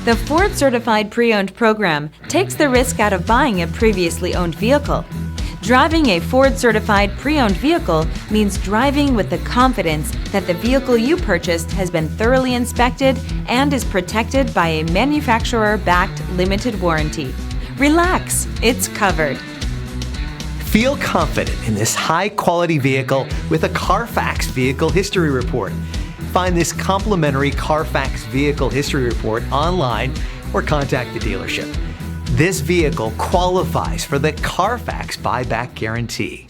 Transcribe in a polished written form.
The Ford Certified Pre-Owned program takes the risk out of buying a previously owned vehicle. Driving a Ford Certified Pre-Owned vehicle means driving with the confidence that the vehicle you purchased has been thoroughly inspected and is protected by a manufacturer-backed limited warranty. Relax, it's covered. Feel confident in this high-quality vehicle with a Carfax Vehicle History Report. Find this complimentary Carfax Vehicle History Report online or contact the dealership. This vehicle qualifies for the Carfax Buyback Guarantee.